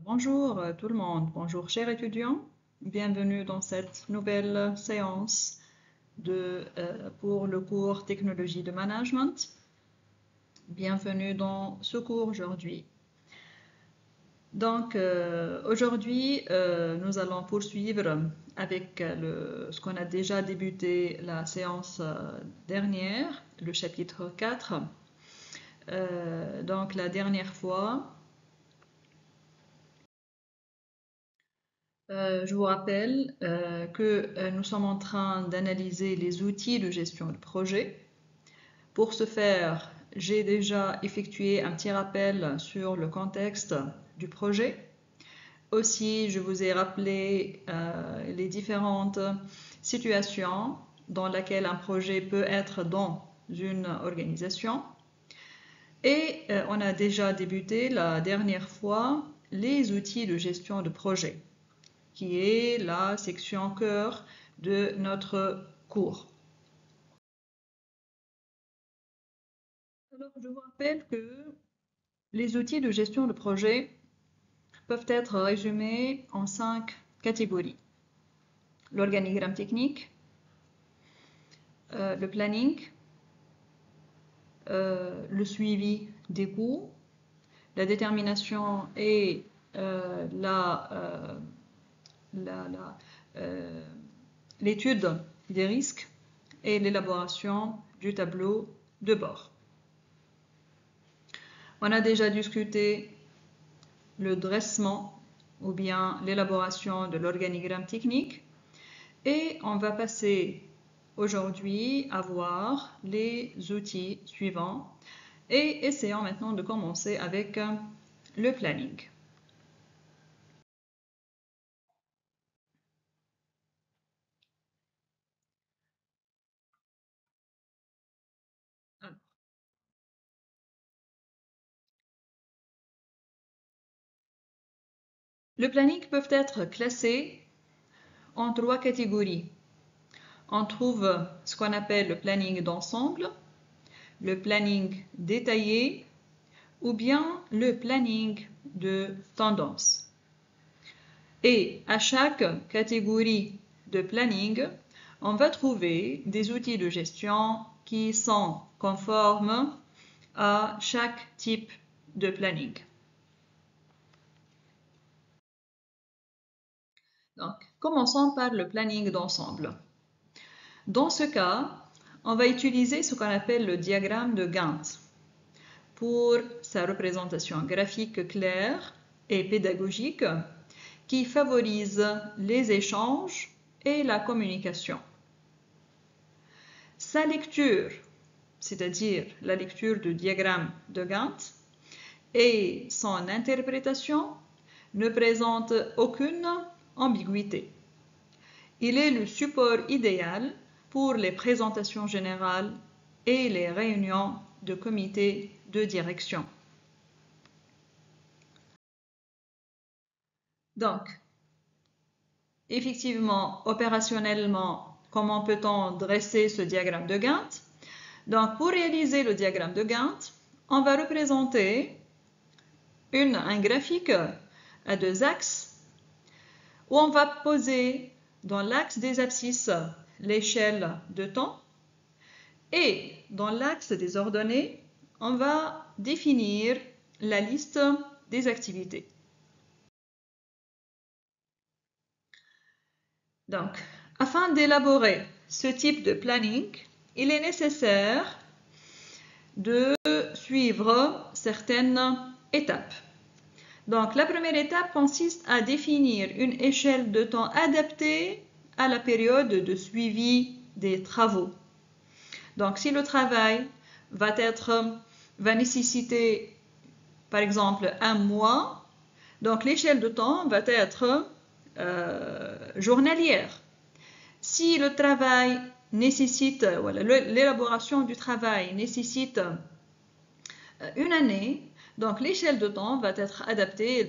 Bonjour tout le monde, bonjour chers étudiants, bienvenue dans cette nouvelle séance pour le cours Technologie de Management. Bienvenue dans ce cours aujourd'hui. Donc aujourd'hui, nous allons poursuivre avec ce qu'on a déjà débuté la séance dernière, le chapitre 4. Donc la dernière fois, je vous rappelle que nous sommes en train d'analyser les outils de gestion de projet. Pour ce faire, j'ai déjà effectué un petit rappel sur le contexte du projet. Aussi, je vous ai rappelé les différentes situations dans lesquelles un projet peut être dans une organisation. Et on a déjà débuté la dernière fois les outils de gestion de projet, qui est la section cœur de notre cours. Alors, je vous rappelle que les outils de gestion de projet peuvent être résumés en 5 catégories. L'organigramme technique, le planning, le suivi des coûts, la détermination et l'étude des risques et l'élaboration du tableau de bord. On a déjà discuté le dressement ou bien l'élaboration de l'organigramme technique et on va passer aujourd'hui à voir les outils suivants et essayons maintenant de commencer avec le planning. Alors, le planning peut être classé en 3 catégories. On trouve ce qu'on appelle le planning d'ensemble, le planning détaillé ou bien le planning de tendance. Et à chaque catégorie de planning, on va trouver des outils de gestion qui sont conformes à chaque type de planning. Donc, commençons par le planning d'ensemble. Dans ce cas, on va utiliser ce qu'on appelle le diagramme de Gantt pour sa représentation graphique claire et pédagogique qui favorise les échanges et la communication. Sa lecture, c'est-à-dire la lecture du diagramme de Gantt, et son interprétation ne présentent aucune ambiguïté. Il est le support idéal pour les présentations générales et les réunions de comité de direction. Donc, effectivement, opérationnellement, comment peut-on dresser ce diagramme de Gantt? Donc, pour réaliser le diagramme de Gantt, on va représenter un graphique à 2 axes où on va poser dans l'axe des abscisses l'échelle de temps et dans l'axe des ordonnées, on va définir la liste des activités. Donc, afin d'élaborer ce type de planning, il est nécessaire de suivre certaines étapes. Donc, la première étape consiste à définir une échelle de temps adaptée à la période de suivi des travaux. Donc, si le travail va nécessiter, par exemple, 1 mois, donc l'échelle de temps va être journalière. Si le travail nécessite, l'élaboration du travail nécessite 1 année, donc l'échelle de temps va être adaptée,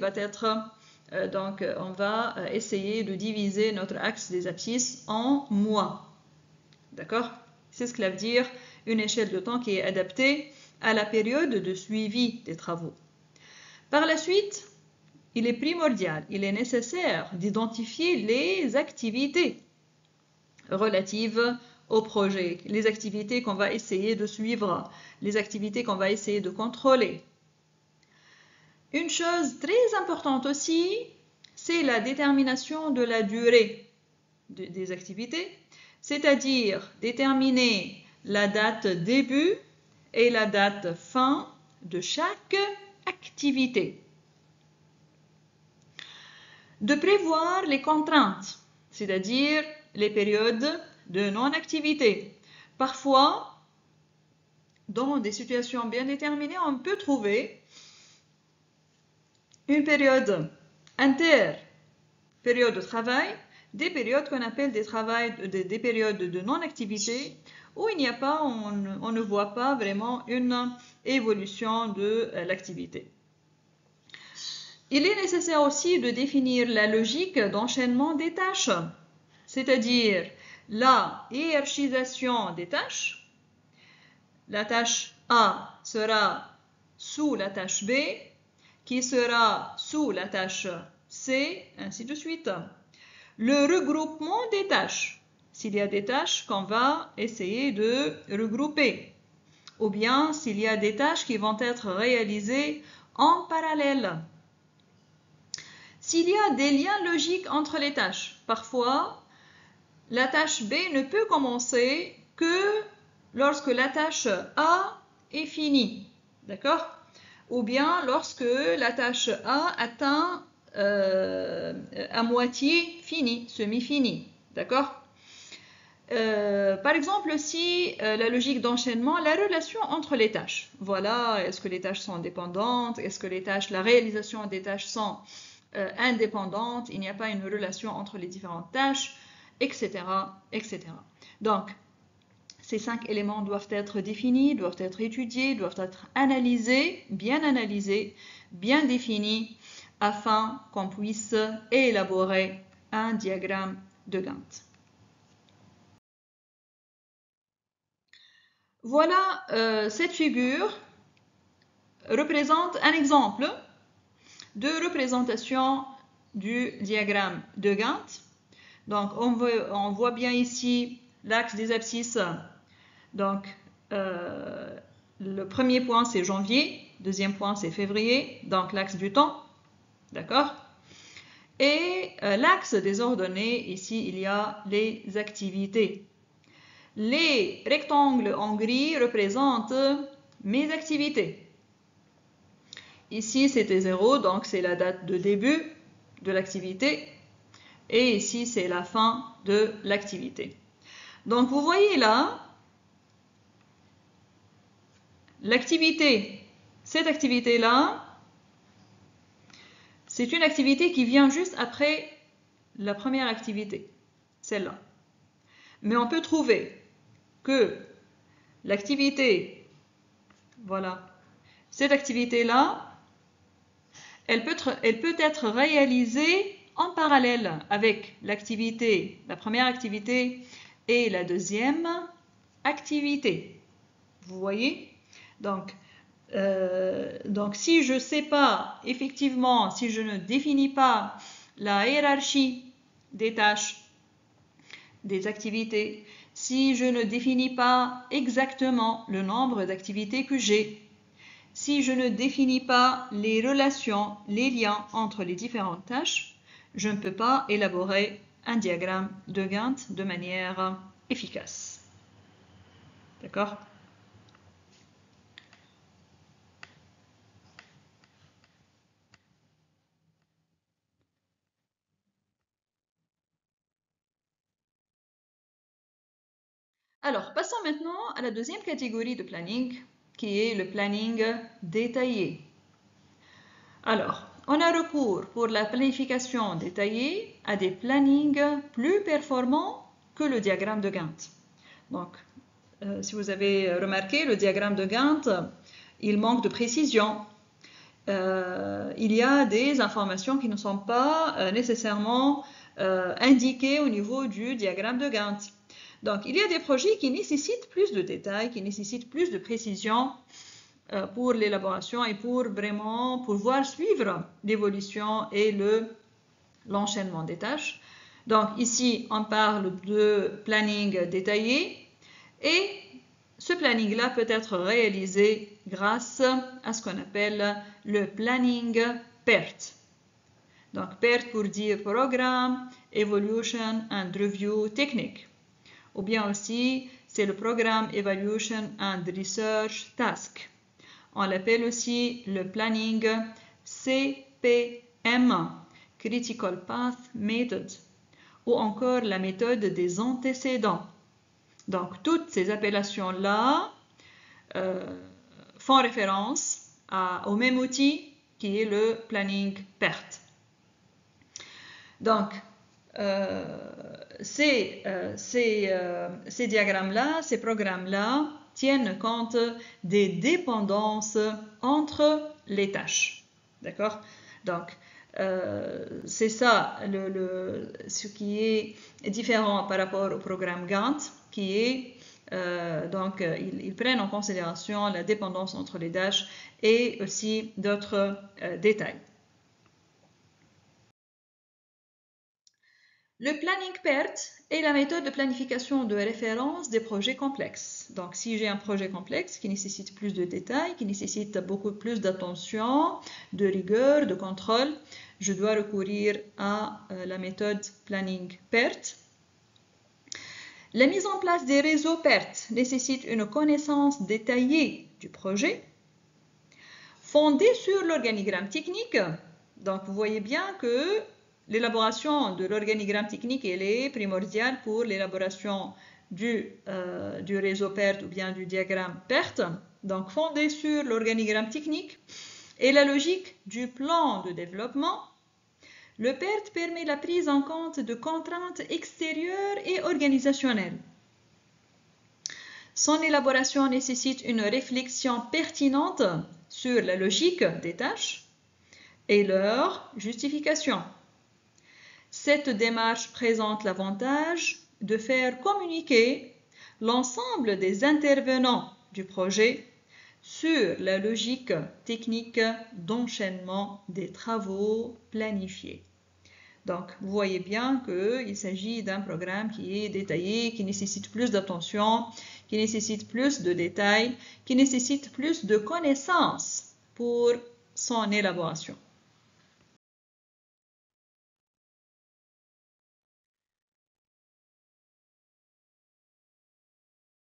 donc on va essayer de diviser notre axe des abscisses en mois. D'accord? C'est ce que veut dire une échelle de temps qui est adaptée à la période de suivi des travaux. Par la suite, il est primordial, il est nécessaire d'identifier les activités relatives au projet, les activités qu'on va essayer de suivre, les activités qu'on va essayer de contrôler. Une chose très importante aussi, c'est la détermination de la durée des activités, c'est-à-dire déterminer la date début et la date fin de chaque activité. De prévoir les contraintes, c'est-à-dire les périodes de non-activité. Parfois, dans des situations bien déterminées, on peut trouver une période période de travail, des périodes qu'on appelle des périodes de non-activité, où il n'y a pas, on ne voit pas vraiment une évolution de l'activité. Il est nécessaire aussi de définir la logique d'enchaînement des tâches, c'est-à-dire la hiérarchisation des tâches. La tâche A sera sous la tâche B, qui sera sous la tâche C, ainsi de suite. Le regroupement des tâches, s'il y a des tâches qu'on va essayer de regrouper, ou bien s'il y a des tâches qui vont être réalisées en parallèle. S'il y a des liens logiques entre les tâches, parfois, la tâche B ne peut commencer que lorsque la tâche A est finie, d'accord? Ou bien lorsque la tâche A atteint à moitié fini, semi-fini, d'accord? Par exemple, si la logique d'enchaînement, la relation entre les tâches. Voilà, est-ce que les tâches sont indépendantes? Est-ce que la réalisation des tâches sont indépendantes? Il n'y a pas une relation entre les différentes tâches, etc., etc. Donc, ces 5 éléments doivent être définis, doivent être étudiés, doivent être analysés, bien définis, afin qu'on puisse élaborer un diagramme de Gantt. Voilà, cette figure représente un exemple de représentation du diagramme de Gantt. Donc, on voit bien ici l'axe des abscisses. Donc, le premier point, c'est janvier. Deuxième point, c'est février. Donc, l'axe du temps. D'accord? Et l'axe des ordonnées, ici, il y a les activités. Les rectangles en gris représentent mes activités. Ici, c'était 0, donc c'est la date de début de l'activité. Et ici, c'est la fin de l'activité. Donc, vous voyez là, cette activité-là, c'est une activité qui vient juste après la première activité, celle-là. Mais on peut trouver que l'activité, voilà, cette activité-là, elle peut être réalisée en parallèle avec la première activité et la deuxième activité. Vous voyez? Donc, si je ne sais pas, effectivement, si je ne définis pas la hiérarchie des tâches, des activités, si je ne définis pas exactement le nombre d'activités que j'ai, si je ne définis pas les relations, les liens entre les différentes tâches, je ne peux pas élaborer un diagramme de Gantt de manière efficace. D'accord ? Alors, passons maintenant à la deuxième catégorie de planning, qui est le planning détaillé. Alors, on a recours pour la planification détaillée à des plannings plus performants que le diagramme de Gantt. Donc, si vous avez remarqué, le diagramme de Gantt, il manque de précision. Il y a des informations qui ne sont pas nécessairement indiquées au niveau du diagramme de Gantt. Donc, il y a des projets qui nécessitent plus de détails, qui nécessitent plus de précision pour l'élaboration et pour vraiment pouvoir suivre l'évolution et l'enchaînement des tâches. Donc ici, on parle de planning détaillé et ce planning-là peut être réalisé grâce à ce qu'on appelle le planning PERT. Donc PERT pour dire Programme, Evolution and Review Technique. Ou bien aussi, c'est le Programme Evaluation and Research Task. On l'appelle aussi le planning CPM, Critical Path Method, ou encore la méthode des antécédents. Donc, toutes ces appellations-là font référence au même outil qui est le planning PERT. Donc, ces diagrammes-là, ces programmes-là tiennent compte des dépendances entre les tâches. D'accord? Donc, c'est ça ce qui est différent par rapport au programme Gantt, qui est donc ils prennent en considération la dépendance entre les tâches et aussi d'autres détails. Le planning PERT est la méthode de planification de référence des projets complexes. Donc, si j'ai un projet complexe qui nécessite plus de détails, qui nécessite beaucoup plus d'attention, de rigueur, de contrôle, je dois recourir à la méthode planning PERT. La mise en place des réseaux PERT nécessite une connaissance détaillée du projet, fondée sur l'organigramme technique. Donc, vous voyez bien que l'élaboration de l'organigramme technique, elle est primordiale pour l'élaboration du réseau PERT ou bien du diagramme PERT. Donc, fondée sur l'organigramme technique et la logique du plan de développement, le PERT permet la prise en compte de contraintes extérieures et organisationnelles. Son élaboration nécessite une réflexion pertinente sur la logique des tâches et leur justification. Cette démarche présente l'avantage de faire communiquer l'ensemble des intervenants du projet sur la logique technique d'enchaînement des travaux planifiés. Donc, vous voyez bien qu'il s'agit d'un programme qui est détaillé, qui nécessite plus d'attention, qui nécessite plus de détails, qui nécessite plus de connaissances pour son élaboration.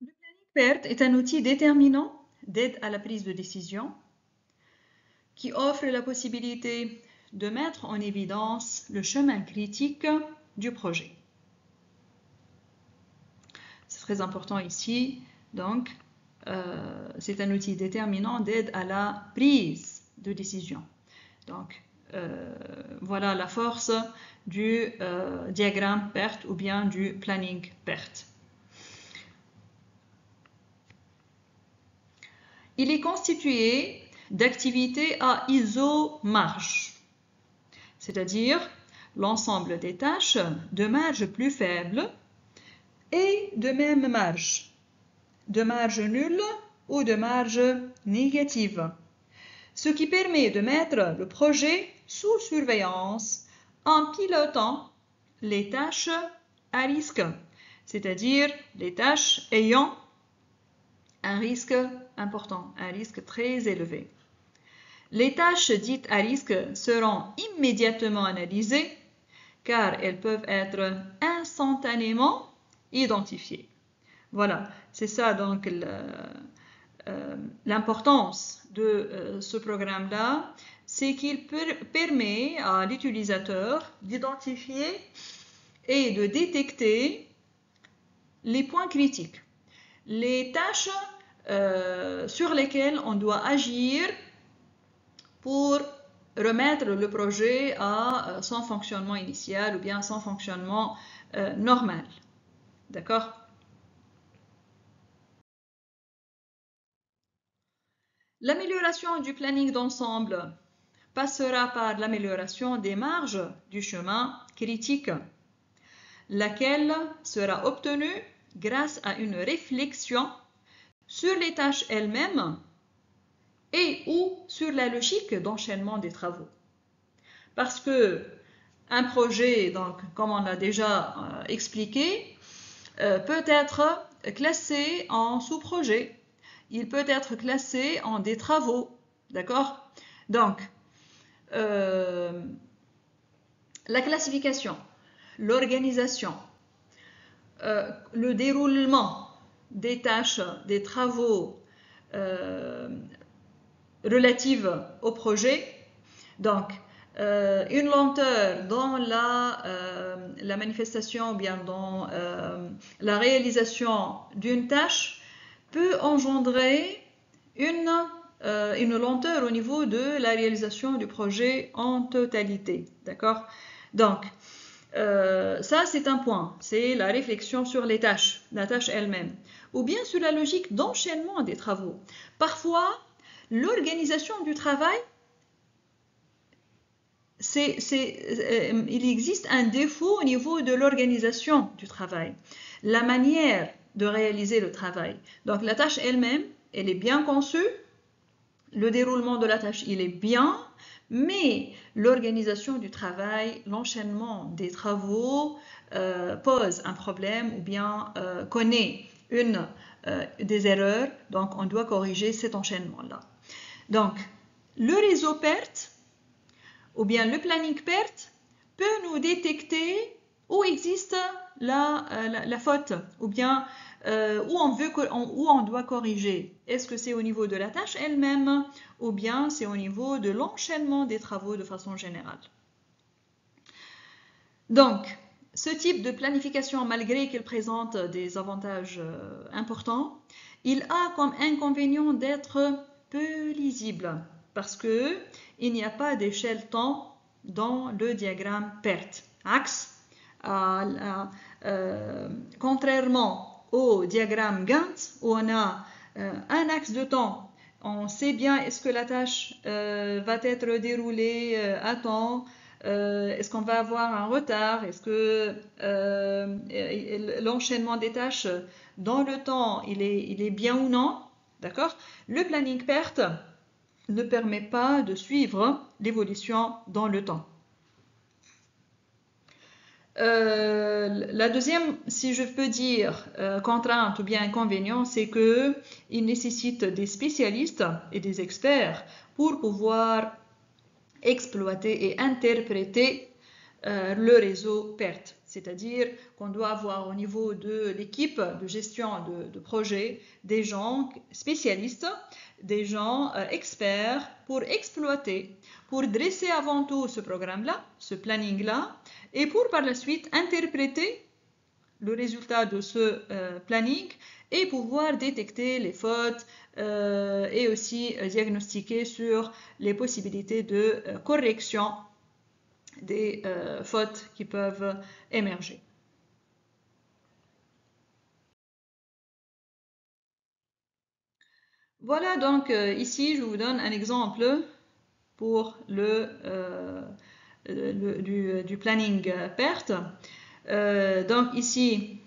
Le planning PERT est un outil déterminant d'aide à la prise de décision qui offre la possibilité de mettre en évidence le chemin critique du projet. C'est très important ici, donc c'est un outil déterminant d'aide à la prise de décision. Donc voilà la force du diagramme PERT ou bien du planning PERT. Il est constitué d'activités à isomarge, c'est-à-dire l'ensemble des tâches de marge plus faible et de même marge, de marge nulle ou de marge négative, ce qui permet de mettre le projet sous surveillance en pilotant les tâches à risque, c'est-à-dire les tâches ayant un risque important, un risque très élevé. Les tâches dites à risque seront immédiatement analysées car elles peuvent être instantanément identifiées. Voilà, c'est ça donc l'importance de ce programme-là, c'est qu'il permet à l'utilisateur d'identifier et de détecter les points critiques, les tâches sur lesquelles on doit agir pour remettre le projet à son fonctionnement initial ou bien son fonctionnement normal. D'accord? L'amélioration du planning d'ensemble passera par l'amélioration des marges du chemin critique, laquelle sera obtenue grâce à une réflexion sur les tâches elles-mêmes sur la logique d'enchaînement des travaux. Parce que un projet, donc, comme on l'a déjà expliqué, peut être classé en sous-projet. Il peut être classé en des travaux. D'accord? Donc, la classification, l'organisation, le déroulement des tâches, des travaux relatives au projet. Donc, une lenteur dans la manifestation ou bien dans la réalisation d'une tâche peut engendrer une lenteur au niveau de la réalisation du projet en totalité. D'accord? Donc, ça c'est un point, c'est la réflexion sur les tâches, la tâche elle-même, ou bien sur la logique d'enchaînement des travaux. Parfois, l'organisation du travail, il existe un défaut au niveau de l'organisation du travail, la manière de réaliser le travail. Donc la tâche elle-même, elle est bien conçue, le déroulement de la tâche, il est bien, mais l'organisation du travail, l'enchaînement des travaux pose un problème ou bien connaît des erreurs, donc on doit corriger cet enchaînement-là. Donc, le réseau PERT ou bien le planning PERT peut nous détecter où existe la faute ou bien où on doit corriger. Est-ce que c'est au niveau de la tâche elle-même ou bien c'est au niveau de l'enchaînement des travaux de façon générale. Donc, ce type de planification, malgré qu'il présente des avantages importants, il a comme inconvénient d'être peu lisible parce qu'il n'y a pas d'échelle temps dans le diagramme PERT. Contrairement au diagramme Gantt où on a un axe de temps, on sait bien est-ce que la tâche va être déroulée à temps, est-ce qu'on va avoir un retard, est-ce que l'enchaînement des tâches dans le temps il est bien ou non, d'accord? Le planning PERT ne permet pas de suivre l'évolution dans le temps. La deuxième, si je peux dire, contrainte ou bien inconvénient, c'est qu'il nécessite des spécialistes et des experts pour pouvoir exploiter et interpréter le réseau PERT. C'est-à-dire qu'on doit avoir au niveau de l'équipe de gestion de projet des gens spécialistes, des gens experts pour exploiter, pour dresser avant tout ce programme-là, ce planning-là, et pour par la suite interpréter le résultat de ce planning et pouvoir détecter les fautes et aussi diagnostiquer sur les possibilités de correction des fautes qui peuvent émerger. Voilà donc ici je vous donne un exemple pour du planning PERT. Donc ici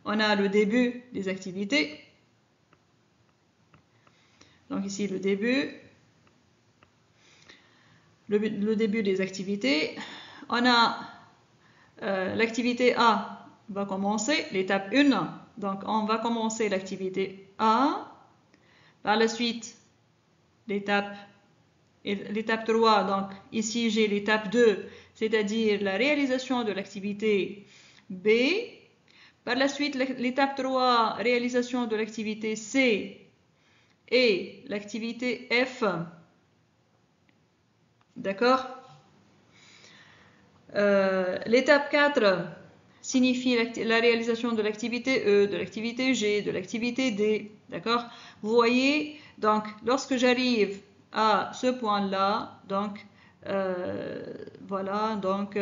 on a le début des activités. Donc ici le début des activités. On a l'activité A va commencer, l'étape 1. Donc on va commencer l'activité A. Par la suite, l'étape 3, donc ici j'ai l'étape 2, c'est-à-dire la réalisation de l'activité B. Par la suite, l'étape 3, réalisation de l'activité C et l'activité F. D'accord? L'étape 4 signifie la réalisation de l'activité E, de l'activité G, de l'activité D. D'accord? Vous voyez, donc, lorsque j'arrive à ce point-là, donc, voilà, donc,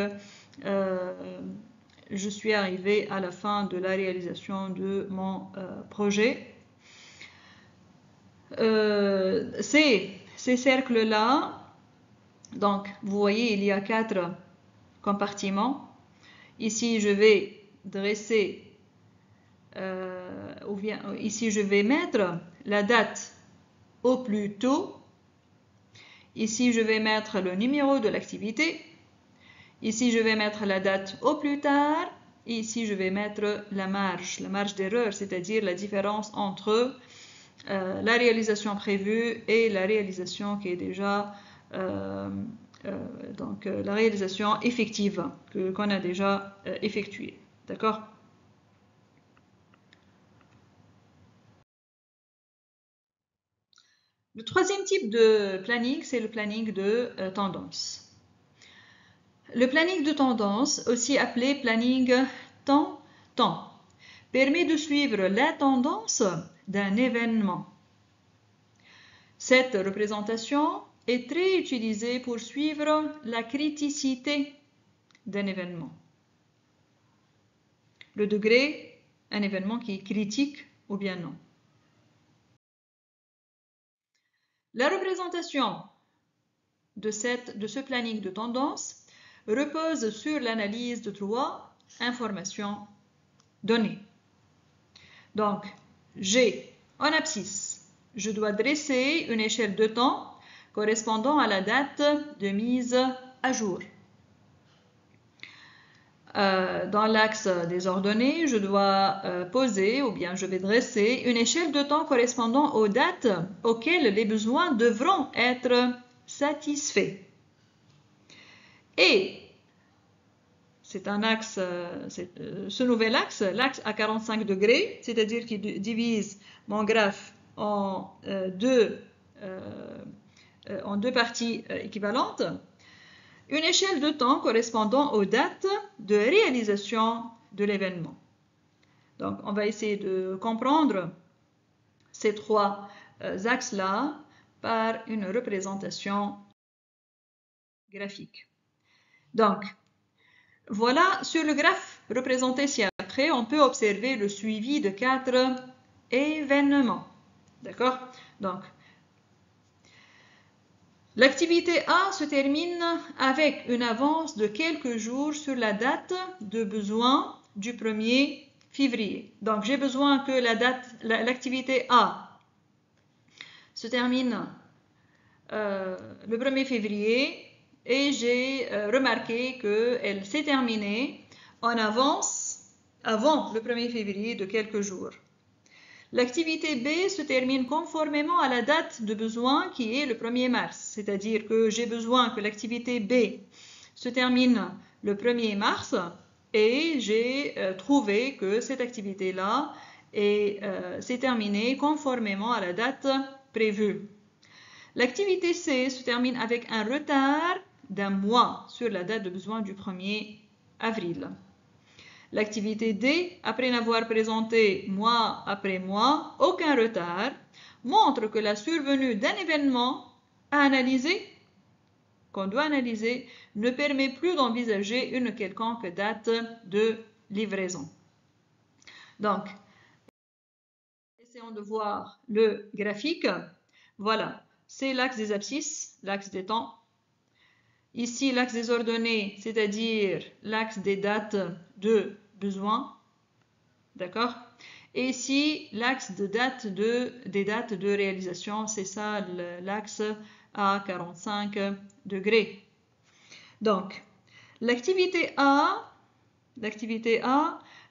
je suis arrivé à la fin de la réalisation de mon projet. Ces cercles-là, donc, vous voyez, il y a 4 compartiments. Ici, je vais dresser, ou bien ici, je vais mettre la date au plus tôt. Ici, je vais mettre le numéro de l'activité. Ici, je vais mettre la date au plus tard. Ici, je vais mettre la marge d'erreur, c'est-à-dire la différence entre la réalisation prévue et la réalisation qui est déjà la réalisation effective qu'on a déjà effectuée. D'accord? Le troisième type de planning, c'est le planning de tendance. Le planning de tendance, aussi appelé planning temps, permet de suivre la tendance d'un événement. Cette représentation est très utilisée pour suivre la criticité d'un événement. Le degré, un événement qui est critique ou bien non. La représentation de ce planning de tendance repose sur l'analyse de trois informations données. Donc, j'ai en abscisse, je dois dresser une échelle de temps correspondant à la date de mise à jour. Dans l'axe des ordonnées, je dois poser ou bien je vais dresser une échelle de temps correspondant aux dates auxquelles les besoins devront être satisfaits. Et c'est un axe, ce nouvel axe, l'axe à 45 degrés, c'est-à-dire qu'il divise mon graphe en deux parties équivalentes. Une échelle de temps correspondant aux dates de réalisation de l'événement. Donc, on va essayer de comprendre ces trois axes-là par une représentation graphique. Donc, voilà, sur le graphe représenté ci-après, on peut observer le suivi de 4 événements. D'accord? Donc, l'activité A se termine avec une avance de quelques jours sur la date de besoin du 1er février. Donc, j'ai besoin que l'activité A se termine le 1er février et j'ai remarqué qu'elle s'est terminée en avance avant le 1er février de quelques jours. L'activité B se termine conformément à la date de besoin qui est le 1er mars, c'est-à-dire que j'ai besoin que l'activité B se termine le 1er mars et j'ai trouvé que cette activité-là s'est terminée conformément à la date prévue. L'activité C se termine avec un retard d'un mois sur la date de besoin du 1er avril. L'activité D, après n'avoir présenté mois après mois aucun retard, montre que la survenue d'un événement à analyser, qu'on doit analyser, ne permet plus d'envisager une quelconque date de livraison. Donc, essayons de voir le graphique. Voilà, c'est l'axe des abscisses, l'axe des temps. Ici, l'axe des ordonnées, c'est-à-dire l'axe des dates de besoin. D'accord? Et ici, l'axe des dates de réalisation, c'est ça l'axe à 45 degrés. Donc, l'activité A,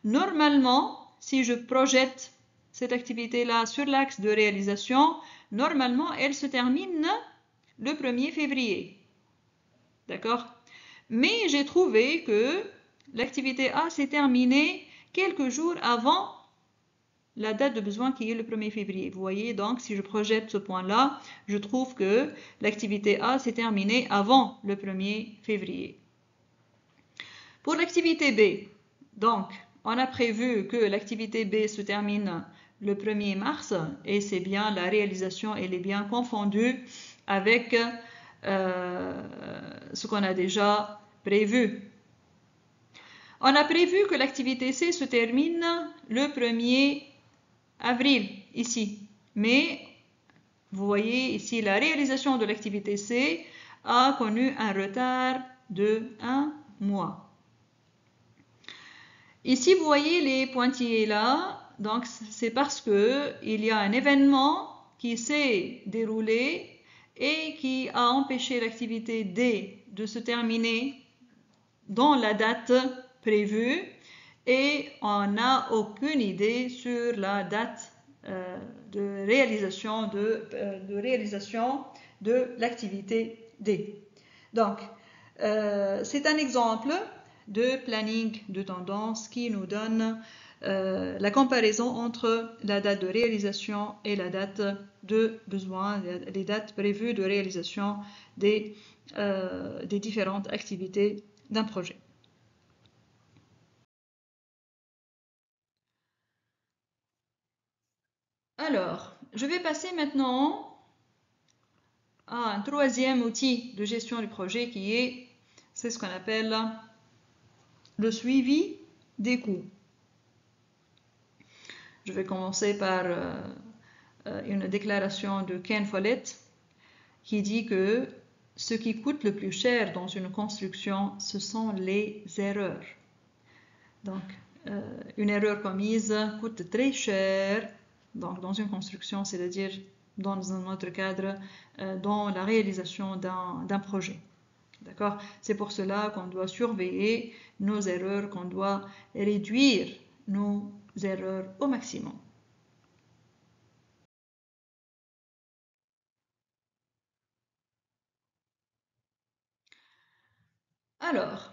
normalement, si je projette cette activité-là sur l'axe de réalisation, normalement, elle se termine le 1er février. D'accord? Mais j'ai trouvé que l'activité A s'est terminée quelques jours avant la date de besoin qui est le 1er février. Vous voyez, donc, si je projette ce point-là, je trouve que l'activité A s'est terminée avant le 1er février. Pour l'activité B, donc, on a prévu que l'activité B se termine le 1er mars et c'est bien, la réalisation, elle est bien confondue avec ce qu'on a déjà prévu. On a prévu que l'activité C se termine le 1er avril, ici. Mais, vous voyez ici, la réalisation de l'activité C a connu un retard de 1 mois. Ici, vous voyez les pointillés là. Donc, c'est parce qu'il y a un événement qui s'est déroulé et qui a empêché l'activité D de se terminer dans la date prévue et on n'a aucune idée sur la date de réalisation de l'activité D. Donc, c'est un exemple de planning de tendance qui nous donne la comparaison entre la date de réalisation et la date de besoin, les dates prévues de réalisation des différentes activités d'un projet. Alors, je vais passer maintenant à un troisième outil de gestion du projet qui est, c'est ce qu'on appelle le suivi des coûts. Je vais commencer par une déclaration de Ken Follett qui dit que ce qui coûte le plus cher dans une construction, ce sont les erreurs. Donc, une erreur commise coûte très cher donc, dans une construction, c'est-à-dire dans un autre cadre, dans la réalisation d'un projet. D'accord? C'est pour cela qu'on doit surveiller nos erreurs, qu'on doit réduire nos erreurs au maximum. Alors,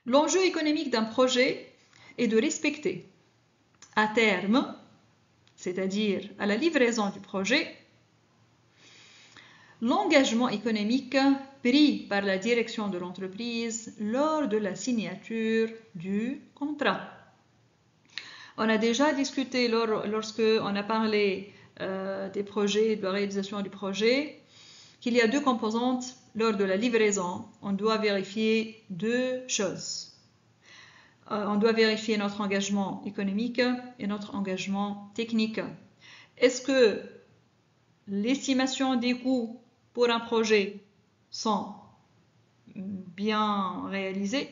l'enjeu économique d'un projet est de respecter à terme, c'est-à-dire à la livraison du projet, l'engagement économique pris par la direction de l'entreprise lors de la signature du contrat. On a déjà discuté lorsque on a parlé des projets, de la réalisation du projet, qu'il y a deux composantes lors de la livraison. On doit vérifier deux choses. On doit vérifier notre engagement économique et notre engagement technique. Est-ce que l'estimation des coûts pour un projet sont bien réalisées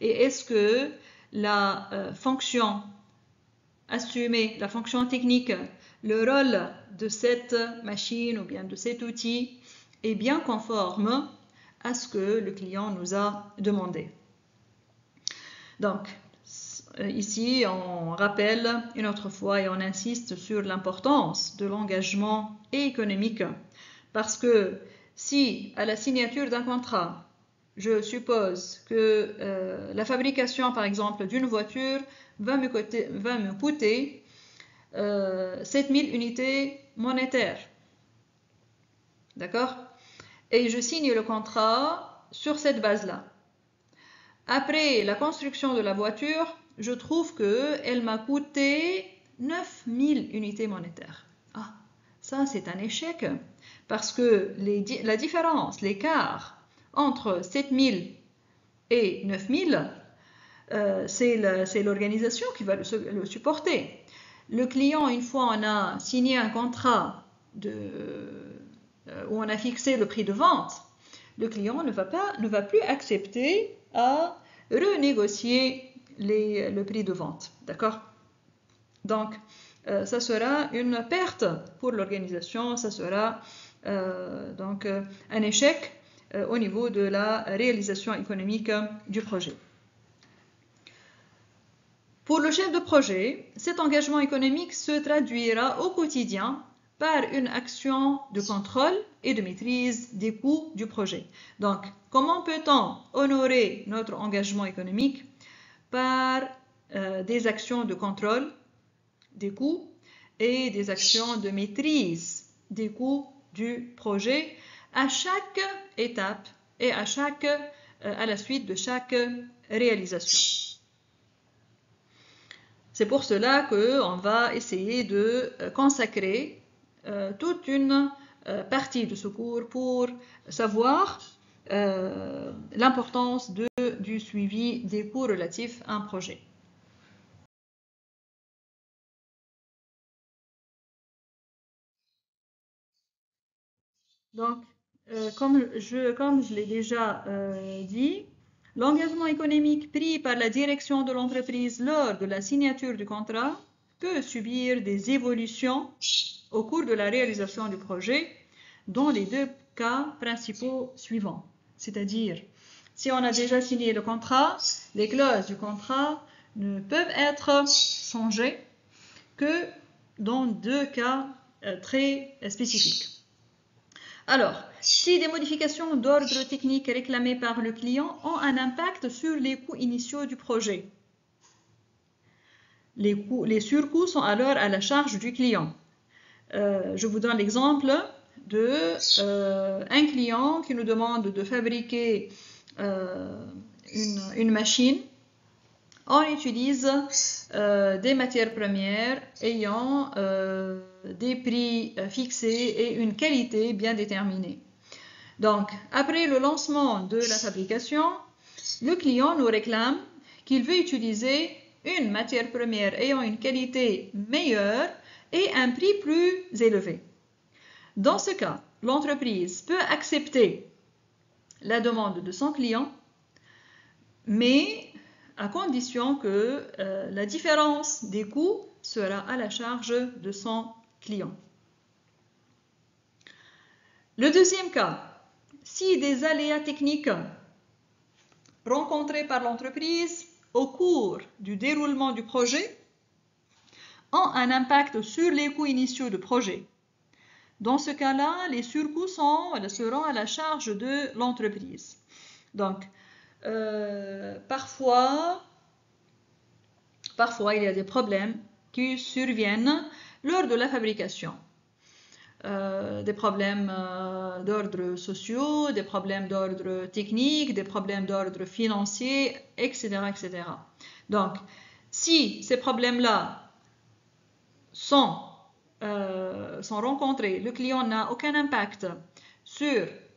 et est-ce que la fonction assumée, la fonction technique, le rôle de cette machine ou bien de cet outil est bien conforme à ce que le client nous a demandé. Donc, ici, on rappelle une autre fois et on insiste sur l'importance de l'engagement économique parce que si, à la signature d'un contrat, je suppose que la fabrication, par exemple, d'une voiture va me coûter 7000 unités monétaires. D'accord? Et je signe le contrat sur cette base-là. Après la construction de la voiture, je trouve qu'elle m'a coûté 9000 unités monétaires. Ah, ça c'est un échec parce que la différence, l'écart entre 7000 et 9000, c'est l'organisation qui va le supporter. Le client, une fois on a signé un contrat où on a fixé le prix de vente, le client ne va plus accepter à renégocier le prix de vente. D'accord? Donc, ça sera une perte pour l'organisation, ça sera donc un échec au niveau de la réalisation économique du projet. Pour le chef de projet, cet engagement économique se traduira au quotidien par une action de contrôle et de maîtrise des coûts du projet. Donc, comment peut-on honorer notre engagement économique? Par des actions de contrôle des coûts et des actions de maîtrise des coûts du projet à chaque étape et à la suite de chaque réalisation. C'est pour cela qu'on va essayer de consacrer toute une partie de ce cours pour savoir l'importance du suivi des coûts relatifs à un projet. Donc, comme je l'ai déjà dit, l'engagement économique pris par la direction de l'entreprise lors de la signature du contrat peut subir des évolutions au cours de la réalisation du projet dans les deux cas principaux suivants. C'est-à-dire, si on a déjà signé le contrat, les clauses du contrat ne peuvent être changées que dans deux cas très spécifiques. Alors, si des modifications d'ordre technique réclamées par le client ont un impact sur les coûts initiaux du projet, les surcoûts sont alors à la charge du client. Je vous donne l'exemple d'un client qui nous demande de fabriquer une machine. On utilise des matières premières ayant des prix fixés et une qualité bien déterminée. Donc, après le lancement de la fabrication, le client nous réclame qu'il veut utiliser une matière première ayant une qualité meilleure et un prix plus élevé. Dans ce cas, l'entreprise peut accepter la demande de son client, mais à condition que la différence des coûts sera à la charge de son client. Le deuxième cas, si des aléas techniques rencontrés par l'entreprise au cours du déroulement du projet ont un impact sur les coûts initiaux du projet. Dans ce cas-là, les surcoûts seront à la charge de l'entreprise. Donc, parfois, il y a des problèmes qui surviennent lors de la fabrication. Des problèmes d'ordre social, des problèmes d'ordre technique, des problèmes d'ordre financier, etc., etc. Donc, si ces problèmes-là sont rencontrés, le client n'a aucun impact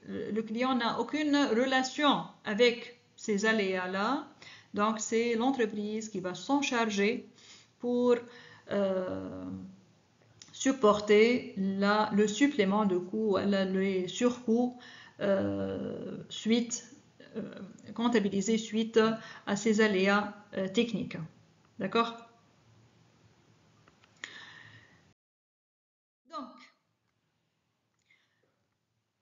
le client n'a aucune relation avec ces aléas-là, donc c'est l'entreprise qui va s'en charger pour supporter le supplément de coûts, les surcoûts comptabilisés suite à ces aléas techniques. D'accord ? Donc,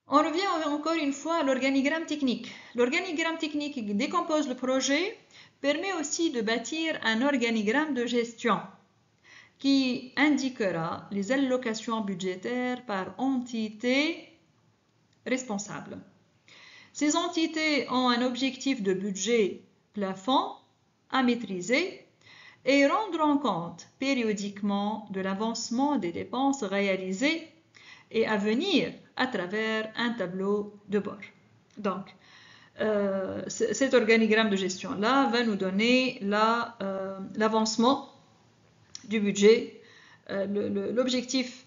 on revient encore une fois à l'organigramme technique. L'organigramme technique qui décompose le projet permet aussi de bâtir un organigramme de gestion qui indiquera les allocations budgétaires par entité responsable. Ces entités ont un objectif de budget plafond à maîtriser et rendront compte périodiquement de l'avancement des dépenses réalisées et à venir à travers un tableau de bord. Donc, cet organigramme de gestion-là va nous donner l'avancement du budget, l'objectif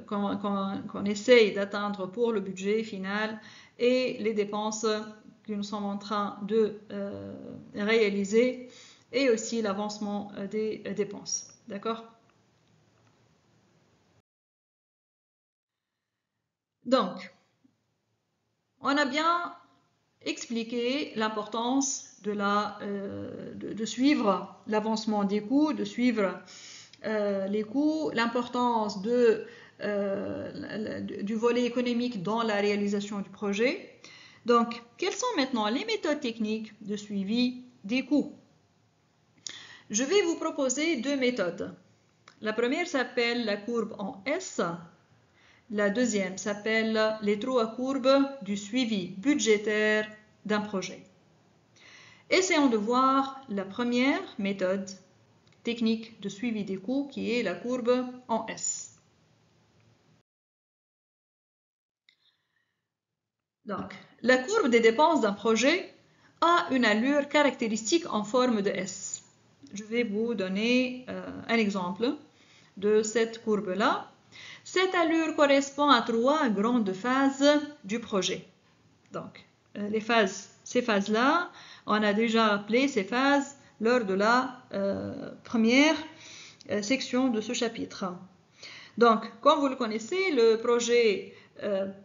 qu'on essaye d'atteindre pour le budget final et les dépenses que nous sommes en train de réaliser et aussi l'avancement des dépenses. D'accord ? Donc, on a bien expliqué l'importance de suivre l'avancement des coûts, de suivre les coûts, l'importance du volet économique dans la réalisation du projet. Donc, quelles sont maintenant les méthodes techniques de suivi des coûts? Je vais vous proposer deux méthodes. La première s'appelle la courbe en S. La deuxième s'appelle les trois courbes du suivi budgétaire d'un projet. Essayons de voir la première méthode technique de suivi des coûts qui est la courbe en S. Donc, la courbe des dépenses d'un projet a une allure caractéristique en forme de S. Je vais vous donner un exemple de cette courbe-là. Cette allure correspond à trois grandes phases du projet. Donc, ces phases-là, on a déjà appelé ces phases lors de la première section de ce chapitre. Donc, comme vous le connaissez, le projet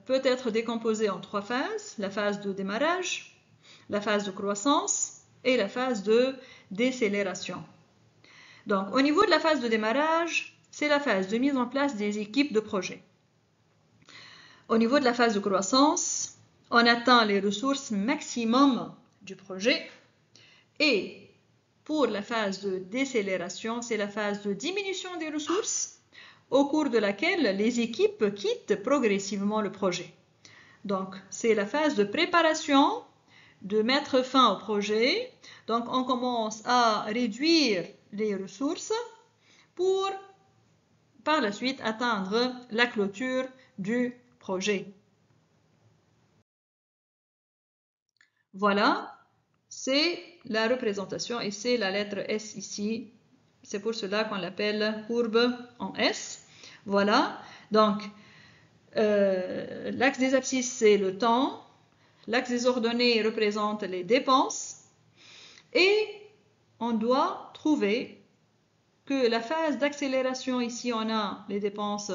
peut être décomposé en trois phases, la phase de démarrage, la phase de croissance et la phase de décélération. Donc, au niveau de la phase de démarrage, c'est la phase de mise en place des équipes de projet. Au niveau de la phase de croissance, on atteint les ressources maximum du projet. Et pour la phase de décélération, c'est la phase de diminution des ressources au cours de laquelle les équipes quittent progressivement le projet. Donc, c'est la phase de préparation, de mettre fin au projet. Donc, on commence à réduire les ressources pour, par la suite, atteindre la clôture du projet. Voilà, c'est la représentation et c'est la lettre S ici. C'est pour cela qu'on l'appelle courbe en S. Voilà, donc l'axe des abscisses, c'est le temps. L'axe des ordonnées représente les dépenses. Et on doit trouver que la phase d'accélération, ici on a les dépenses,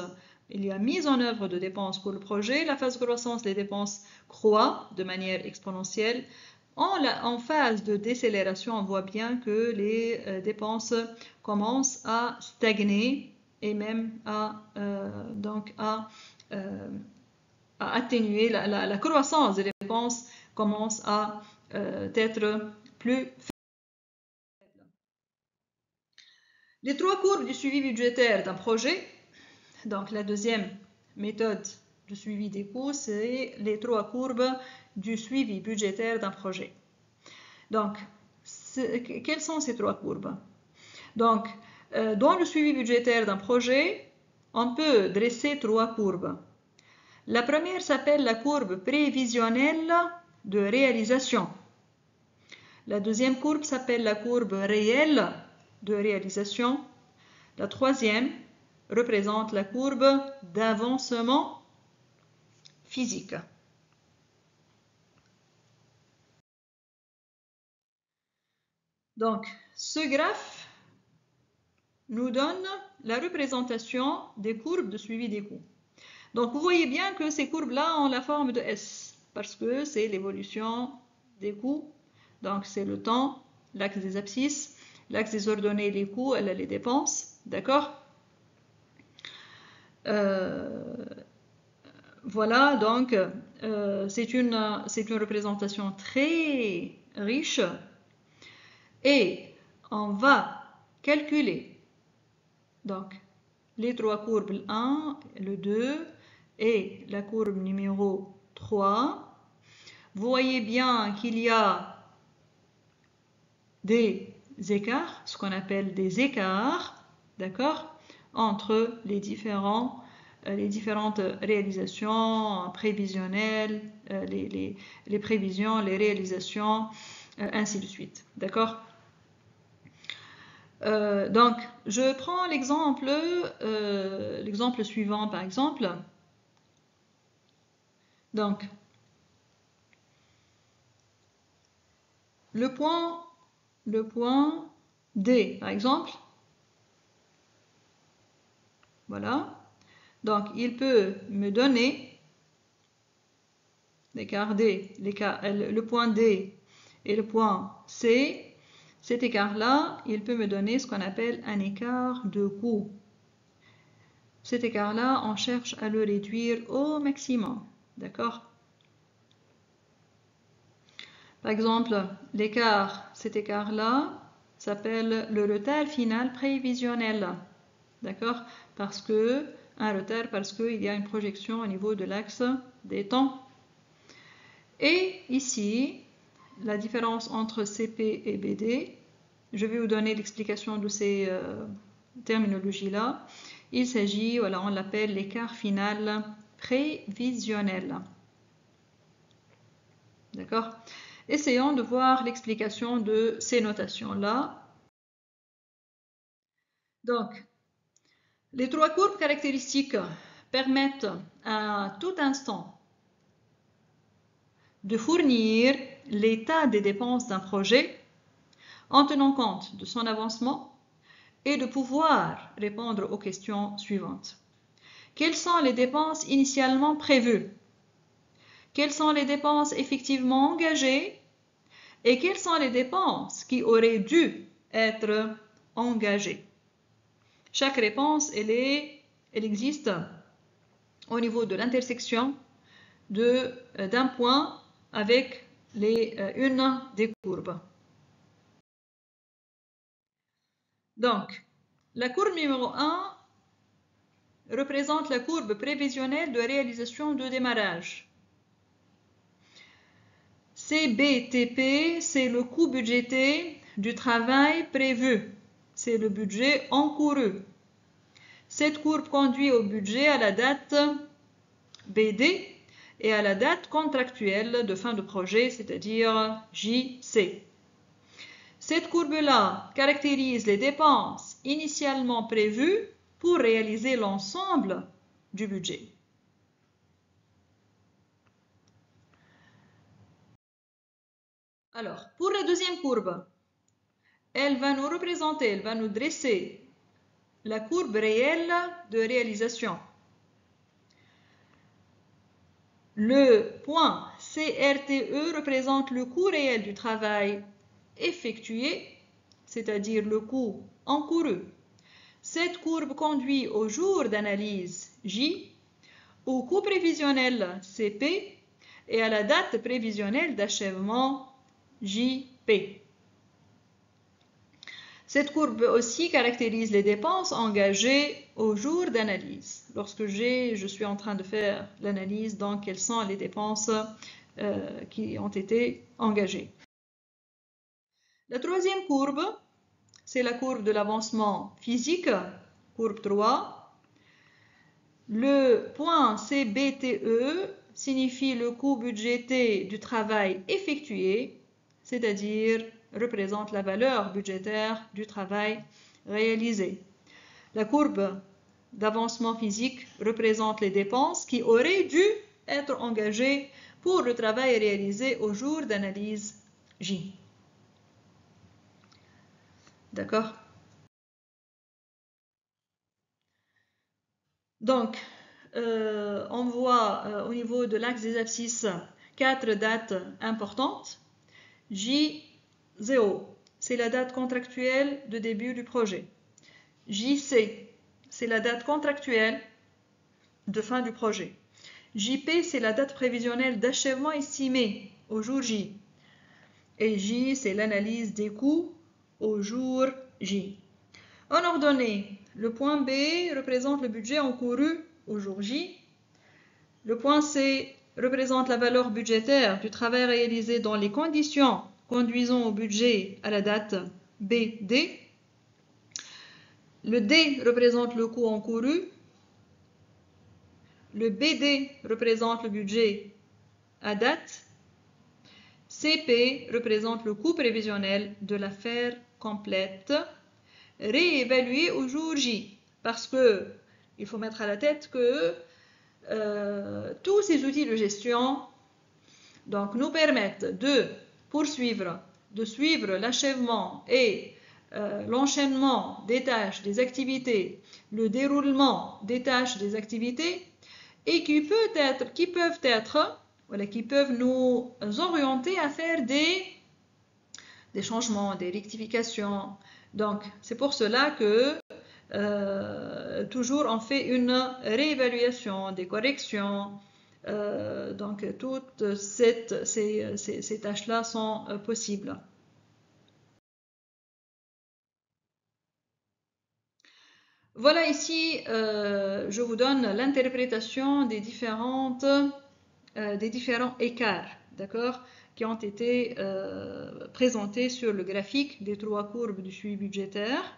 il y a mise en œuvre de dépenses pour le projet. La phase de croissance, les dépenses croient de manière exponentielle. En phase de décélération, on voit bien que les dépenses commencent à stagner et même à atténuer. La croissance des dépenses commence à être plus faible. Les trois courbes du suivi budgétaire d'un projet. Donc la deuxième méthode de suivi des coûts, c'est les trois courbes du suivi budgétaire d'un projet. Donc, quelles sont ces trois courbes? Donc, dans le suivi budgétaire d'un projet, on peut dresser trois courbes. La première s'appelle la courbe prévisionnelle de réalisation. La deuxième courbe s'appelle la courbe réelle de réalisation. La troisième représente la courbe d'avancement physique. Donc, ce graphe nous donne la représentation des courbes de suivi des coûts. Donc, vous voyez bien que ces courbes-là ont la forme de S, parce que c'est l'évolution des coûts. Donc, c'est le temps, l'axe des abscisses, l'axe des ordonnées, les coûts, elle a les dépenses, d'accord? Voilà, donc, c'est une représentation très riche. Et on va calculer donc les trois courbes, le 1, le 2 et la courbe numéro 3. Vous voyez bien qu'il y a des écarts, ce qu'on appelle des écarts, d'accord, entre les différentes réalisations prévisionnelles, les prévisions, les réalisations, ainsi de suite, d'accord? Donc, je prends l'exemple suivant, par exemple. Donc, le point D, par exemple. Voilà. Donc, il peut me donner l'écart D, le point D et le point C. Cet écart-là, il peut me donner ce qu'on appelle un écart de coût. Cet écart-là, on cherche à le réduire au maximum. D'accord? Par exemple, cet écart-là s'appelle le retard final prévisionnel. D'accord? Un retard parce qu'il y a une projection au niveau de l'axe des temps. Et ici, la différence entre CP et BD, je vais vous donner l'explication de ces terminologies-là. Il s'agit, voilà, on l'appelle l'écart final prévisionnel. D'accord? Essayons de voir l'explication de ces notations-là. Donc, les trois courbes caractéristiques permettent à tout instant de fournir l'état des dépenses d'un projet en tenant compte de son avancement et de pouvoir répondre aux questions suivantes. Quelles sont les dépenses initialement prévues? Quelles sont les dépenses effectivement engagées? Et quelles sont les dépenses qui auraient dû être engagées? Chaque réponse, elle existe au niveau de l'intersection d'un point avec une des courbes. Donc, la courbe numéro 1 représente la courbe prévisionnelle de réalisation de démarrage. CBTP, c'est le coût budgété du travail prévu. C'est le budget encouru. Cette courbe conduit au budget à la date BD et à la date contractuelle de fin de projet, c'est-à-dire JC. Cette courbe-là caractérise les dépenses initialement prévues pour réaliser l'ensemble du budget. Alors, pour la deuxième courbe, elle va nous représenter, elle va nous dresser la courbe réelle de réalisation. Le point CRTE représente le coût réel du travail effectué, c'est-à-dire le coût encouru. Cette courbe conduit au jour d'analyse J, au coût prévisionnel CP et à la date prévisionnelle d'achèvement JP. Cette courbe aussi caractérise les dépenses engagées au jour d'analyse. Lorsque je suis en train de faire l'analyse, donc quelles sont les dépenses qui ont été engagées. La troisième courbe, c'est la courbe de l'avancement physique, courbe 3. Le point CBTE signifie le coût budgété du travail effectué, c'est-à-dire représente la valeur budgétaire du travail réalisé. La courbe d'avancement physique représente les dépenses qui auraient dû être engagées pour le travail réalisé au jour d'analyse J. D'accord? Donc, on voit au niveau de l'axe des abscisses 4 dates importantes. J0, c'est la date contractuelle de début du projet. JC, c'est la date contractuelle de fin du projet. JP, c'est la date prévisionnelle d'achèvement estimée au jour J. Et J, c'est l'analyse des coûts au jour J. En ordonnée, le point B représente le budget encouru au jour J. Le point C représente la valeur budgétaire du travail réalisé dans les conditions conduisant au budget à la date BD. Le D représente le coût encouru. Le BD représente le budget à date. CP représente le coût prévisionnel de l'affaire complète, réévalué au jour J. Parce que il faut mettre à la tête que tous ces outils de gestion donc, nous permettent de suivre l'achèvement et l'enchaînement des tâches, des activités, le déroulement des tâches, des activités, et qui peuvent nous orienter à faire des changements, des rectifications. Donc, c'est pour cela que toujours on fait une réévaluation, des corrections. Donc, toutes ces tâches-là sont possibles. Voilà ici, je vous donne l'interprétation des différents écarts, d'accord, qui ont été présentés sur le graphique des 3 courbes du suivi budgétaire.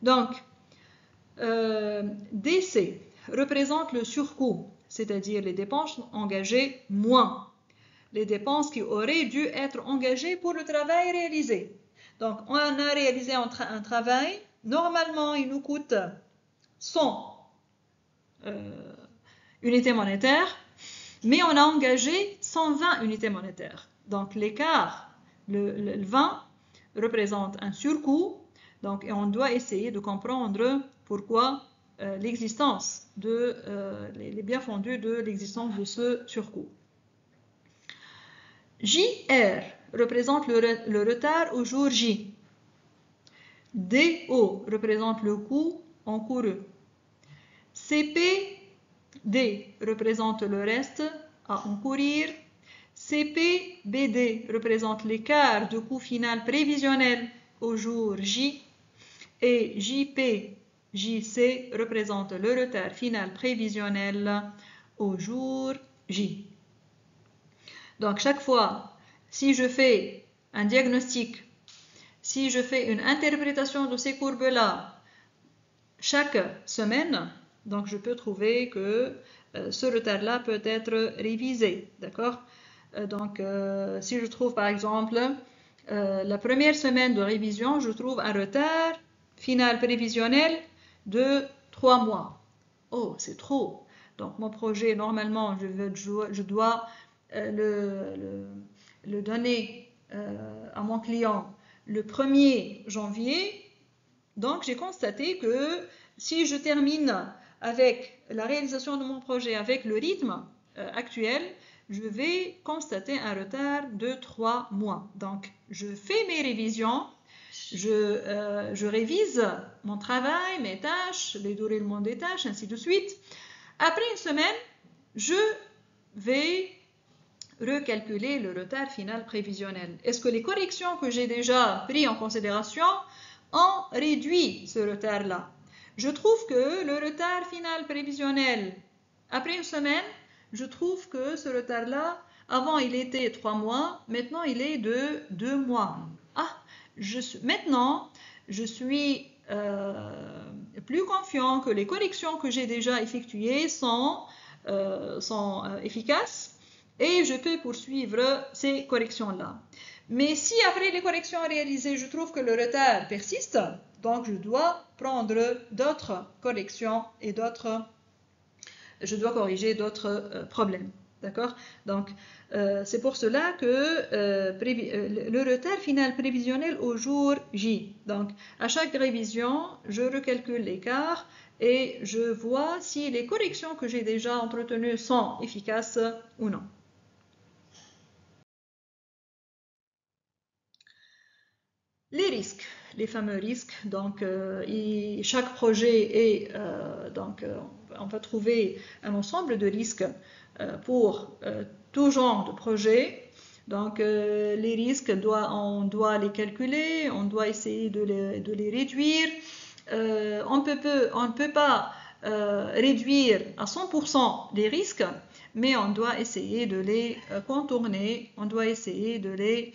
Donc, DC représente le surcoût, c'est-à-dire les dépenses engagées moins les dépenses qui auraient dû être engagées pour le travail réalisé. Donc, on a réalisé un travail, normalement, il nous coûte 100 unités monétaires, mais on a engagé 120 unités monétaires. Donc, l'écart, le 20, représente un surcoût. Donc, et on doit essayer de comprendre pourquoi l'existence les biens fondus de l'existence de ce surcoût. JR représente le retard au jour J. DO représente le coût encouru. CPD représente le reste à encourir. CPBD représente l'écart de coût final prévisionnel au jour J. Et JP-JC représente le retard final prévisionnel au jour J. Donc, chaque fois, si je fais un diagnostic, si je fais une interprétation de ces courbes-là chaque semaine, donc je peux trouver que ce retard-là peut être révisé, d'accord? Si je trouve par exemple la première semaine de révision, je trouve un retard final prévisionnel de 3 mois. Oh, c'est trop. Donc mon projet, normalement, je dois le donner à mon client le 1er janvier. Donc j'ai constaté que si je termine avec la réalisation de mon projet avec le rythme actuel, je vais constater un retard de 3 mois. Donc je fais mes révisions, je révise mon travail, mes tâches, les déroulements des tâches, ainsi de suite. Après une semaine, je vais recalculer le retard final prévisionnel. Est-ce que les corrections que j'ai déjà prises en considération ont réduit ce retard-là? Je trouve que le retard final prévisionnel, après une semaine, je trouve que ce retard-là, avant il était 3 mois, maintenant il est de 2 mois. Maintenant, je suis plus confiant que les corrections que j'ai déjà effectuées sont efficaces et je peux poursuivre ces corrections-là. Mais si après les corrections réalisées, je trouve que le retard persiste, donc je dois prendre d'autres corrections et je dois corriger d'autres problèmes. D'accord? Donc, c'est pour cela que le retard final prévisionnel au jour J. Donc, à chaque révision, je recalcule l'écart et je vois si les corrections que j'ai déjà entretenues sont efficaces ou non. Les risques, les fameux risques. Donc, chaque projet est on va trouver un ensemble de risques pour tout genre de projet. Donc, les risques, on doit les calculer, on doit essayer de les réduire. On ne peut pas réduire à 100% les risques, mais on doit essayer de les contourner, on doit essayer de les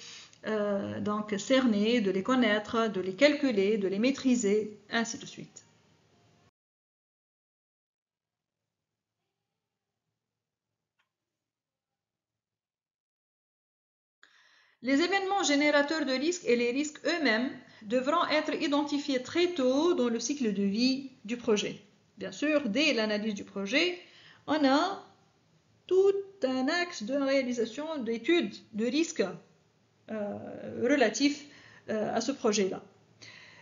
cerner, de les connaître, de les calculer, de les maîtriser, ainsi de suite. Les événements générateurs de risques et les risques eux-mêmes devront être identifiés très tôt dans le cycle de vie du projet. Bien sûr, dès l'analyse du projet, on a tout un axe de réalisation d'études de risques relatifs à ce projet-là.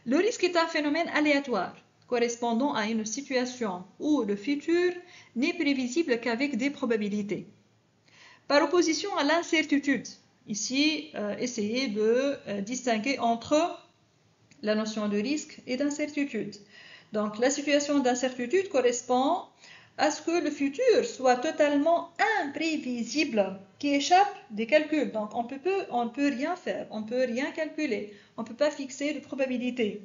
Le risque est un phénomène aléatoire correspondant à une situation où le futur n'est prévisible qu'avec des probabilités. Par opposition à l'incertitude, ici, essayez de distinguer entre la notion de risque et d'incertitude. Donc, la situation d'incertitude correspond à ce que le futur soit totalement imprévisible, qui échappe des calculs. Donc, on ne peut rien faire, on ne peut rien calculer, on ne peut pas fixer de probabilité.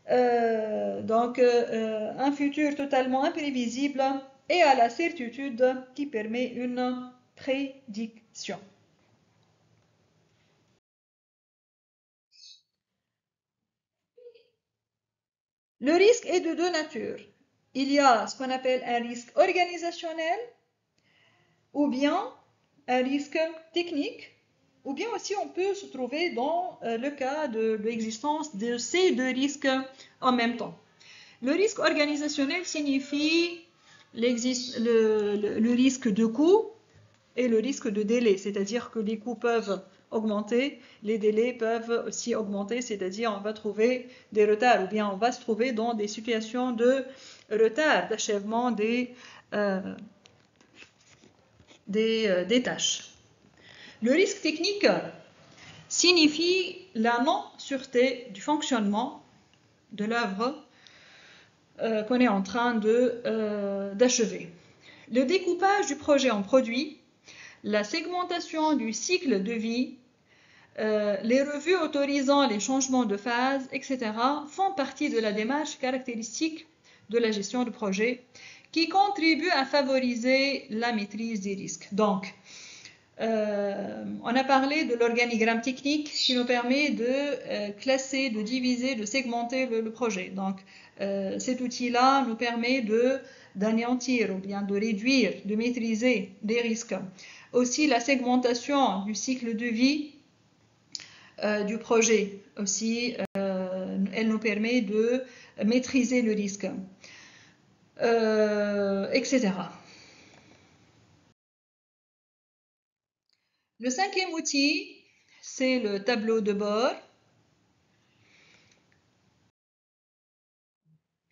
Un futur totalement imprévisible et à la certitude qui permet une prédiction. Le risque est de deux natures. Il y a ce qu'on appelle un risque organisationnel ou bien un risque technique, ou bien aussi on peut se trouver dans le cas de l'existence de ces deux risques en même temps. Le risque organisationnel signifie le risque de coût et le risque de délai, c'est-à-dire que les coûts peuvent augmenter, les délais peuvent aussi augmenter, c'est-à-dire on va trouver des retards ou bien on va se trouver dans des situations de retard d'achèvement des tâches. Le risque technique signifie la non-sûreté du fonctionnement de l'œuvre qu'on est en train d'achever. Le découpage du projet en produits, la segmentation du cycle de vie, les revues autorisant les changements de phase, etc. font partie de la démarche caractéristique de la gestion de projet qui contribue à favoriser la maîtrise des risques. Donc, on a parlé de l'organigramme technique qui nous permet de classer, de diviser, de segmenter le projet. Donc, cet outil-là nous permet d'anéantir ou bien de réduire, de maîtriser les risques. Aussi, la segmentation du cycle de vie du projet aussi, elle nous permet de maîtriser le risque, etc. Le cinquième outil, c'est le tableau de bord.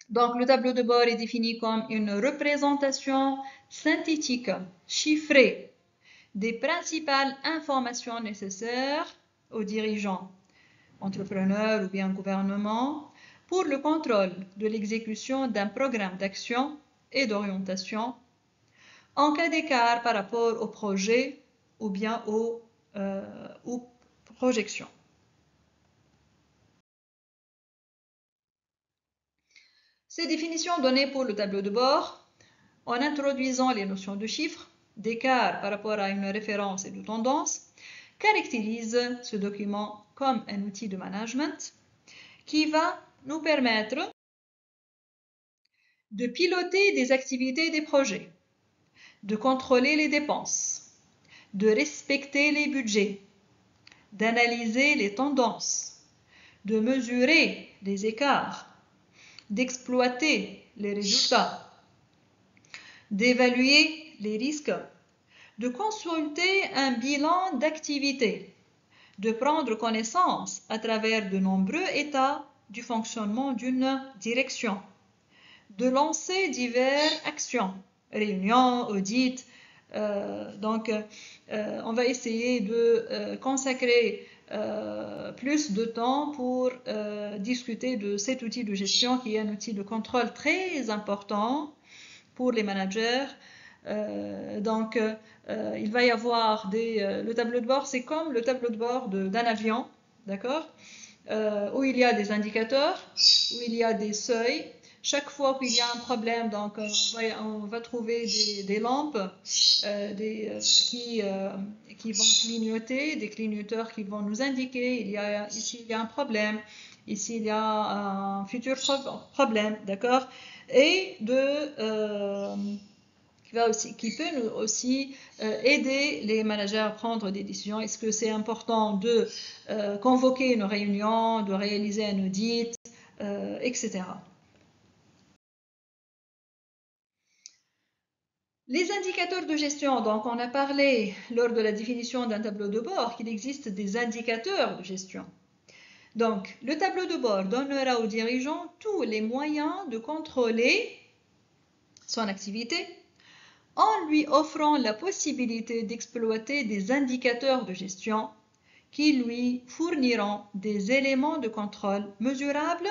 Donc, le tableau de bord est défini comme une représentation synthétique, chiffrée, des principales informations nécessaires aux dirigeants, entrepreneurs ou bien gouvernement, pour le contrôle de l'exécution d'un programme d'action et d'orientation en cas d'écart par rapport au projet ou bien aux projections. Ces définitions données pour le tableau de bord, en introduisant les notions de chiffres, d'écart par rapport à une référence et de tendance, caractérisent ce document comme un outil de management qui va nous permettre de piloter des activités et des projets, de contrôler les dépenses, de respecter les budgets, d'analyser les tendances, de mesurer les écarts, d'exploiter les résultats, d'évaluer les risques, de consulter un bilan d'activité, de prendre connaissance à travers de nombreux états du fonctionnement d'une direction, de lancer diverses actions, réunions, audits. Donc, on va essayer de consacrer plus de temps pour discuter de cet outil de gestion qui est un outil de contrôle très important pour les managers. Donc, il va y avoir le tableau de bord, c'est comme le tableau de bord d'un avion, d'accord, où il y a des indicateurs, où il y a des seuils. Chaque fois qu'il y a un problème, donc on va trouver des lampes qui vont clignoter, des clignoteurs qui vont nous indiquer ici il y a un problème, ici il y a un futur problème, d'accord, et qui peut nous aussi aider les managers à prendre des décisions. Est-ce que c'est important de convoquer une réunion, de réaliser un audit, etc. Les indicateurs de gestion, donc on a parlé lors de la définition d'un tableau de bord qu'il existe des indicateurs de gestion. Donc, le tableau de bord donnera au dirigeant tous les moyens de contrôler son activité en lui offrant la possibilité d'exploiter des indicateurs de gestion qui lui fourniront des éléments de contrôle mesurables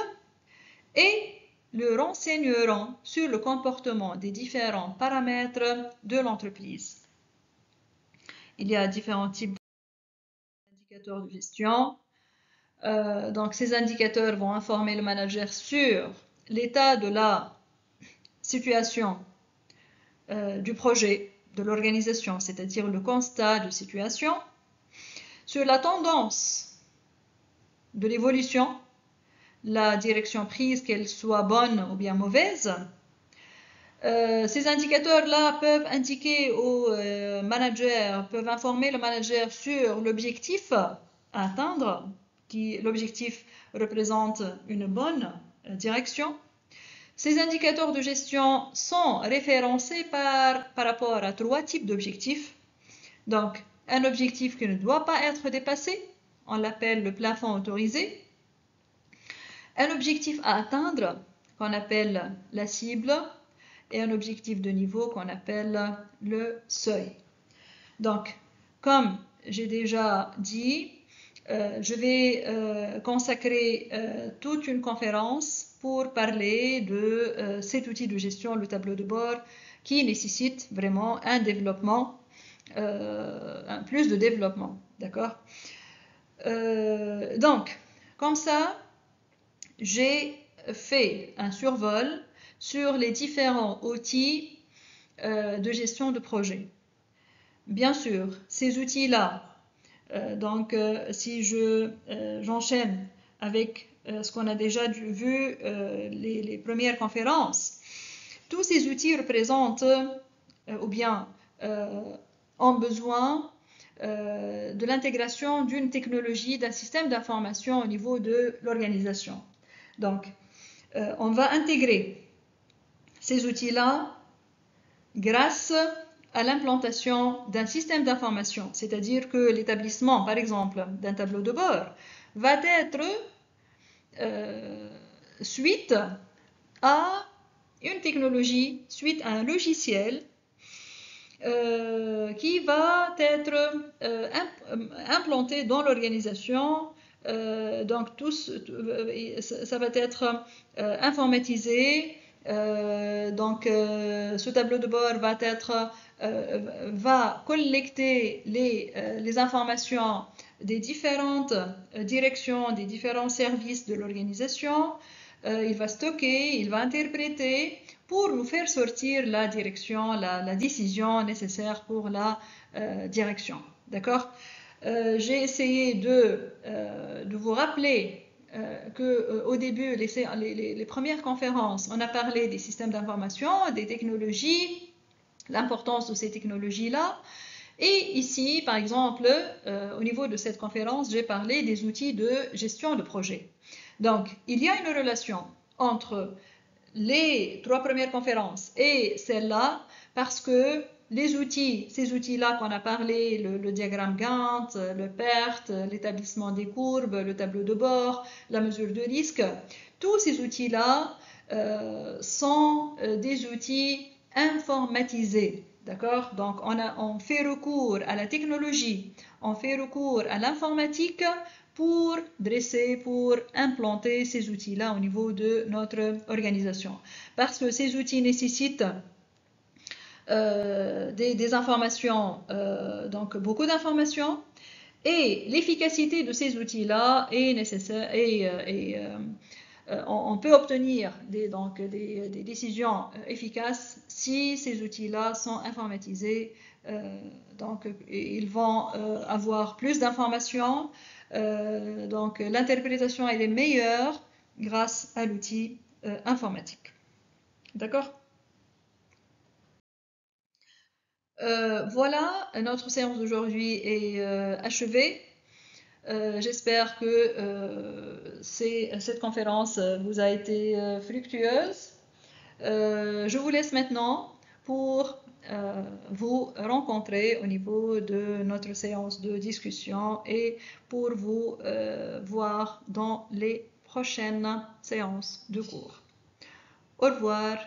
et le renseigneront sur le comportement des différents paramètres de l'entreprise. Il y a différents types d'indicateurs de gestion. Donc, ces indicateurs vont informer le manager sur l'état de la situation du projet, de l'organisation, c'est-à-dire le constat de situation, sur la tendance de l'évolution, la direction prise, qu'elle soit bonne ou bien mauvaise. Ces indicateurs-là peuvent indiquer au manager, peuvent informer le manager sur l'objectif à atteindre, l'objectif représente une bonne direction. Ces indicateurs de gestion sont référencés par rapport à 3 types d'objectifs. Donc, un objectif qui ne doit pas être dépassé, on l'appelle le plafond autorisé. Un objectif à atteindre, qu'on appelle la cible, et un objectif de niveau qu'on appelle le seuil. Donc, comme j'ai déjà dit, je vais consacrer toute une conférence pour parler de cet outil de gestion, le tableau de bord, qui nécessite vraiment un développement, plus de développement, d'accord? Donc, comme ça, j'ai fait un survol sur les différents outils de gestion de projet. Bien sûr, ces outils-là, si j'enchaîne avec ce qu'on a déjà vu, les premières conférences, tous ces outils représentent ou bien ont besoin de l'intégration d'une technologie, d'un système d'information au niveau de l'organisation. Donc, on va intégrer ces outils-là grâce à l'implantation d'un système d'information, c'est-à-dire que l'établissement, par exemple, d'un tableau de bord va être suite à une technologie, suite à un logiciel qui va être implanté dans l'organisation. Donc ça va être informatisé. Ce tableau de bord va collecter les informations des différentes directions, des différents services de l'organisation. Il va stocker, il va interpréter pour nous faire sortir la direction, la décision nécessaire pour la direction. D'accord? J'ai essayé de vous rappeler qu'au début, les premières conférences, on a parlé des systèmes d'information, des technologies, l'importance de ces technologies-là. Et ici, par exemple, au niveau de cette conférence, j'ai parlé des outils de gestion de projet. Donc, il y a une relation entre les 3 premières conférences et celle-là parce que ces outils-là qu'on a parlé, le diagramme Gantt, le PERT, l'établissement des courbes, le tableau de bord, la mesure de risque, tous ces outils-là sont des outils informatisés. D'accord? Donc, on fait recours à la technologie, on fait recours à l'informatique pour implanter ces outils-là au niveau de notre organisation. Parce que ces outils nécessitent des informations, donc beaucoup d'informations, et l'efficacité de ces outils-là est nécessaire on peut obtenir des décisions efficaces si ces outils-là sont informatisés. Donc, ils vont avoir plus d'informations. Donc, l'interprétation elle est meilleure grâce à l'outil informatique. D'accord? Voilà, notre séance d'aujourd'hui est achevée. J'espère que cette conférence vous a été fructueuse. Je vous laisse maintenant pour vous rencontrer au niveau de notre séance de discussion et pour vous voir dans les prochaines séances de cours. Au revoir.